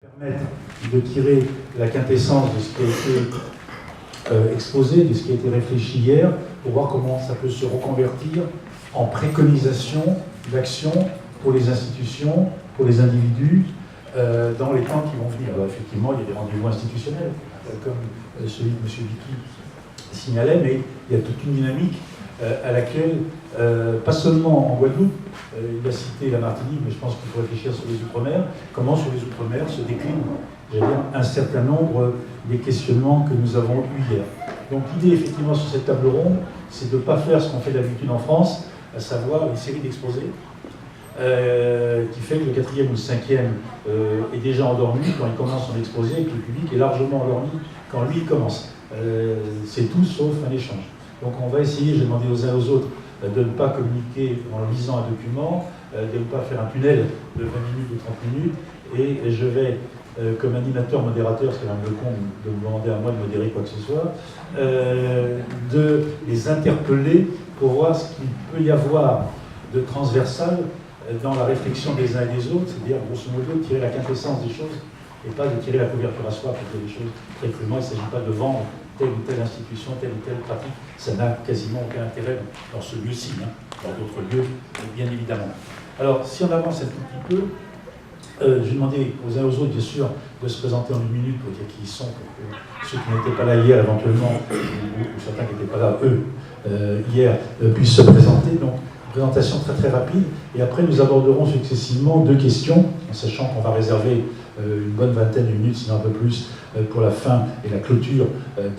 Permettre de tirer la quintessence de ce qui a été exposé, de ce qui a été réfléchi hier, pour voir comment ça peut se reconvertir en préconisation d'action pour les institutions, pour les individus, dans les temps qui vont venir. Alors effectivement, il y a des rendez-vous institutionnels, comme celui de M. Vicky signalait, mais il y a toute une dynamique à laquelle, pas seulement en Guadeloupe, il a cité la Martinique, mais je pense qu'il faut réfléchir sur les Outre-mer, comment sur les Outre-mer se déclinent, j'allais dire, un certain nombre des questionnements que nous avons eus hier. Donc l'idée, effectivement, sur cette table ronde, c'est de ne pas faire ce qu'on fait d'habitude en France, à savoir une série d'exposés, qui fait que le 4e ou le 5e est déjà endormi quand il commence son exposé, et que le public est largement endormi quand lui il commence. C'est tout sauf un échange. Donc on va essayer, j'ai demandé aux uns et aux autres, de ne pas communiquer en lisant un document, de ne pas faire un tunnel de 20 minutes ou 30 minutes, et je vais, comme animateur, modérateur, parce qu'il y a un peu con de me demander à moi de modérer quoi que ce soit, de les interpeller pour voir ce qu'il peut y avoir de transversal dans la réflexion des uns et des autres, c'est-à-dire, grosso modo, de tirer la quintessence des choses, et pas de tirer la couverture à soie pour dire des choses très crûment. Il ne s'agit pas de vendre telle ou telle institution, telle ou telle pratique. Ça n'a quasiment aucun intérêt dans ce lieu-ci, hein, dans d'autres lieux, bien évidemment. Alors, si on avance un tout petit peu, je vais demander aux uns et aux autres, bien sûr, de se présenter en une minute pour dire qui ils sont, pour que ceux qui n'étaient pas là hier, éventuellement, ou certains qui n'étaient pas là, eux, hier, puissent se présenter. Donc, présentation très très rapide, et après nous aborderons successivement deux questions, en sachant qu'on va réserver une bonne vingtaine de minutes, sinon un peu plus, pour la fin et la clôture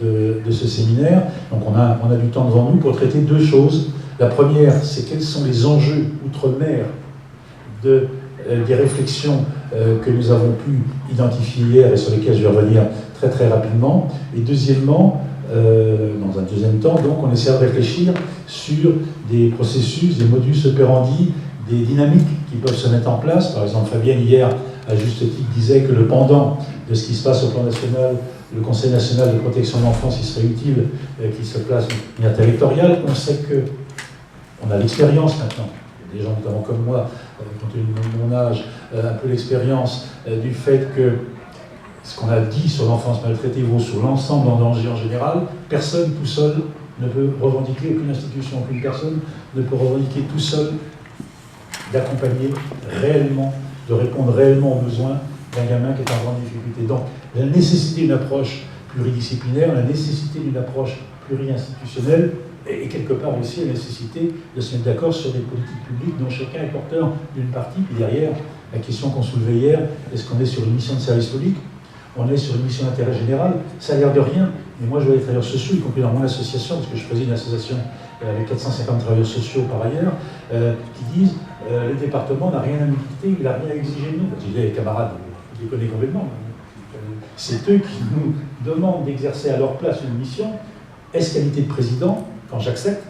de ce séminaire. Donc on a du temps devant nous pour traiter deux choses. La première, c'est quels sont les enjeux outre-mer des réflexions que nous avons pu identifier hier et sur lesquelles je vais revenir très très rapidement. Et deuxièmement, dans un deuxième temps, donc, on essaie de réfléchir sur des processus, des modus operandi, des dynamiques qui peuvent se mettre en place. Par exemple, Fabienne, hier, à juste titre, disait que le pendant de ce qui se passe au plan national, le Conseil national de protection de l'enfance, il serait utile qu'il se place une interterritoriale. On sait qu'on a l'expérience maintenant. Il y a des gens, notamment comme moi, compte tenu de mon âge, un peu l'expérience du fait que ce qu'on a dit sur l'enfance maltraitée vaut sur l'ensemble en danger en général. Personne tout seul ne peut revendiquer, aucune institution, aucune personne ne peut revendiquer tout seul d'accompagner réellement, de répondre réellement aux besoins d'un gamin qui est en grande difficulté. Donc, la nécessité d'une approche pluridisciplinaire, la nécessité d'une approche pluri-institutionnelle, et quelque part aussi la nécessité de se mettre d'accord sur des politiques publiques dont chacun est porteur d'une partie. Puis derrière, la question qu'on soulevait hier, est-ce qu'on est sur une mission de service public ? On est sur une mission d'intérêt général, ça a l'air de rien, mais moi je vois les travailleurs sociaux, y compris dans mon association, parce que je préside une association avec 450 travailleurs sociaux par ailleurs, qui disent le département n'a rien à nous dicter, il n'a rien à exiger de nous. Je dis les camarades, je les connais complètement. C'est eux qui nous demandent d'exercer à leur place une mission. Est-ce qualité de président, quand j'accepte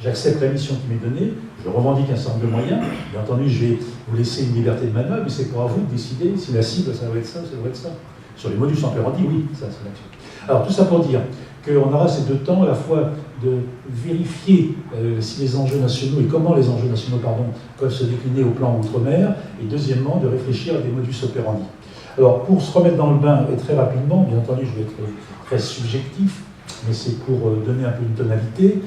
la mission qui m'est donnée, je revendique un certain nombre de moyens. Bien entendu, je vais vous laisser une liberté de manœuvre, mais c'est pour vous de décider si la cible, ça doit être ça, ça doit être ça. Sur les modus operandi, oui, ça c'est l'action. Alors tout ça pour dire qu'on aura ces deux temps, à la fois de vérifier si les enjeux nationaux et comment les enjeux nationaux peuvent se décliner au plan outre-mer, et deuxièmement de réfléchir à des modus operandi. Alors pour se remettre dans le bain, et très rapidement, bien entendu je vais être très subjectif, mais c'est pour donner un peu une tonalité.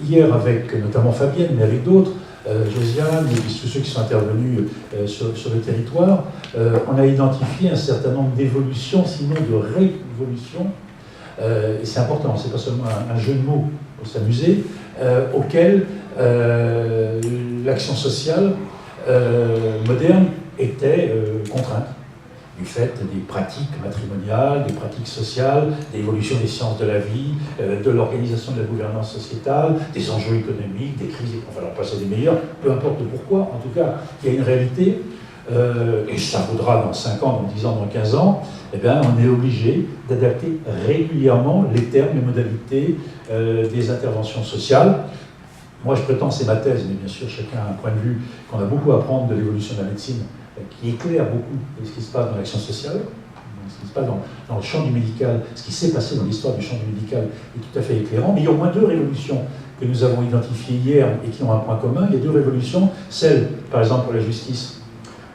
Hier avec notamment Fabienne, mais avec d'autres, Josiane et tous ceux qui sont intervenus sur le territoire, on a identifié un certain nombre d'évolutions, sinon de révolutions, et c'est important, c'est pas seulement un jeu de mots pour s'amuser, auquel l'action sociale moderne était contrainte, du fait des pratiques matrimoniales, des pratiques sociales, de l'évolution des sciences de la vie, de l'organisation de la gouvernance sociétale, des enjeux économiques, des crises, enfin leur passer des meilleurs, peu importe pourquoi, en tout cas, il y a une réalité, et ça vaudra dans 5 ans, dans 10 ans, dans 15 ans, eh bien, on est obligé d'adapter régulièrement les termes, les modalités des interventions sociales. Moi, je prétends, c'est ma thèse, mais bien sûr, chacun a un point de vue, qu'on a beaucoup à apprendre de l'évolution de la médecine, qui éclaire beaucoup ce qui se passe dans l'action sociale, ce qui se passe dans le champ du médical, ce qui s'est passé dans l'histoire du champ du médical est tout à fait éclairant. Mais il y a au moins deux révolutions que nous avons identifiées hier et qui ont un point commun. Il y a deux révolutions, celle, par exemple, pour la justice,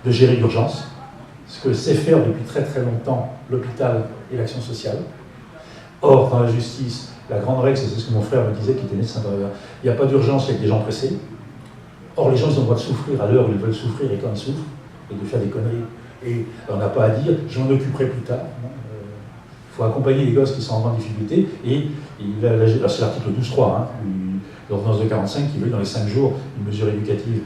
de gérer l'urgence, ce que sait faire depuis très très longtemps l'hôpital et l'action sociale. Or, dans la justice, la grande règle, c'est ce que mon frère me disait, qui était médecin par ailleurs, il n'y a pas d'urgence avec des gens pressés. Or, les gens, ils ont le droit de souffrir à l'heure où ils veulent souffrir et quand ils souffrent, et de faire des conneries. Et on n'a pas à dire, je m'en occuperai plus tard. Il faut accompagner les gosses qui sont en grande difficulté. Et c'est l'article 12.3, hein, l'ordonnance de 45 qui veut, dans les 5 jours, une mesure éducative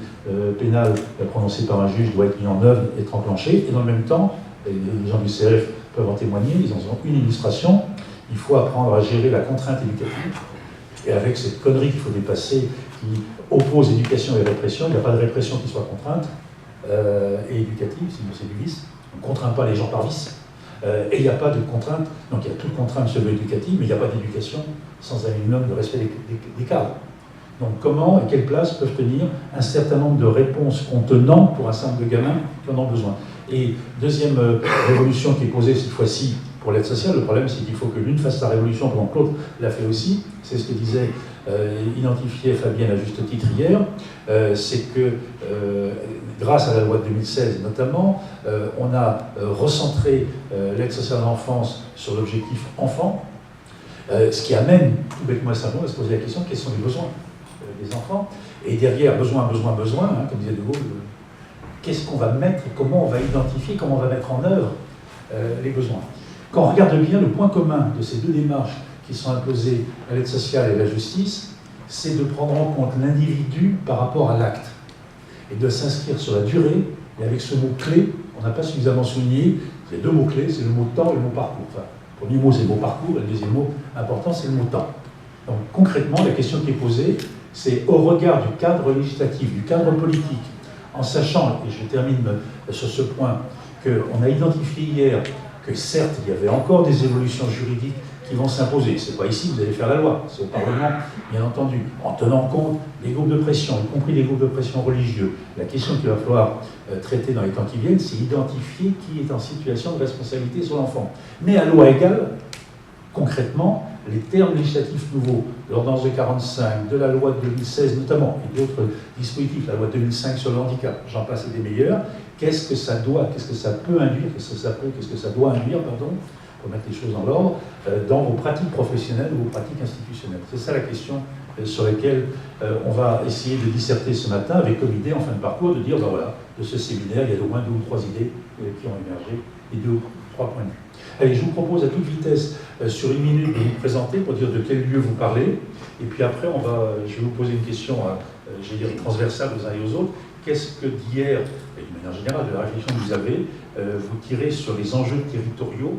pénale prononcée par un juge doit être mise en œuvre, être enclenchée. Et dans le même temps, les gens du CRF peuvent en témoigner, ils en ont une illustration. Il faut apprendre à gérer la contrainte éducative. Et avec cette connerie qu'il faut dépasser, qui oppose éducation et répression, il n'y a pas de répression qui soit contrainte et éducative, sinon c'est du vice. On ne contraint pas les gens par vice. Et il n'y a pas de contrainte, donc il y a toute contrainte sur l'éducative, mais il n'y a pas d'éducation sans un minimum de respect des cadres. Donc comment et quelle place peuvent tenir un certain nombre de réponses contenant pour un certain nombre de gamins qui en ont besoin. Et deuxième révolution qui est posée cette fois-ci pour l'aide sociale, le problème c'est qu'il faut que l'une fasse sa révolution pendant que l'autre l'a fait aussi. C'est ce que disait, identifiait Fabienne à juste titre hier, c'est que grâce à la loi de 2016 notamment, on a recentré l'aide sociale à l'enfance sur l'objectif enfant, ce qui amène tout bêtement et simplement à se poser la question quels sont les besoins des enfants. Et derrière, besoin, hein, comme disait De Gaulle, qu'est-ce qu'on va mettre, comment on va identifier, comment on va mettre en œuvre les besoins. Quand on regarde bien, le point commun de ces deux démarches qui sont imposées à l'aide sociale et à la justice, c'est de prendre en compte l'individu par rapport à l'acte et de s'inscrire sur la durée. Et avec ce mot-clé, on n'a pas suffisamment souligné, il y a deux mots-clés, c'est le mot temps et le mot parcours. Enfin, le premier mot, c'est le mot parcours, et le deuxième mot important, c'est le mot temps. Donc concrètement, la question qui est posée, c'est au regard du cadre législatif, du cadre politique, en sachant, et je termine sur ce point, qu'on a identifié hier que certes, il y avait encore des évolutions juridiques qui vont s'imposer. Ce n'est pas ici que vous allez faire la loi, c'est au Parlement, bien entendu, en tenant compte des groupes de pression, y compris des groupes de pression religieux. La question qu'il va falloir traiter dans les temps qui viennent, c'est identifier qui est en situation de responsabilité sur l'enfant. Mais à loi égale, concrètement, les termes législatifs nouveaux, de l'ordonnance de 45, de la loi de 2016 notamment, et d'autres dispositifs, la loi de 2005 sur le handicap, j'en passe et des meilleurs, qu'est-ce que ça doit, qu'est-ce que ça peut induire, qu'est-ce que ça doit induire, pardon, pour mettre les choses en ordre, dans vos pratiques professionnelles ou vos pratiques institutionnelles. C'est ça la question sur laquelle on va essayer de disserter ce matin, avec comme idée en fin de parcours de dire, ben voilà, de ce séminaire, il y a au moins 2 ou 3 idées qui ont émergé, et 2 ou 3 points de vue. Allez, je vous propose à toute vitesse, sur 1 minute, de vous présenter pour dire de quel lieu vous parlez. Et puis après, je vais vous poser une question, j'allais dire, transversale aux uns et aux autres. Qu'est-ce que d'hier, et d'une manière générale, de la réflexion que vous avez, vous tirez sur les enjeux territoriaux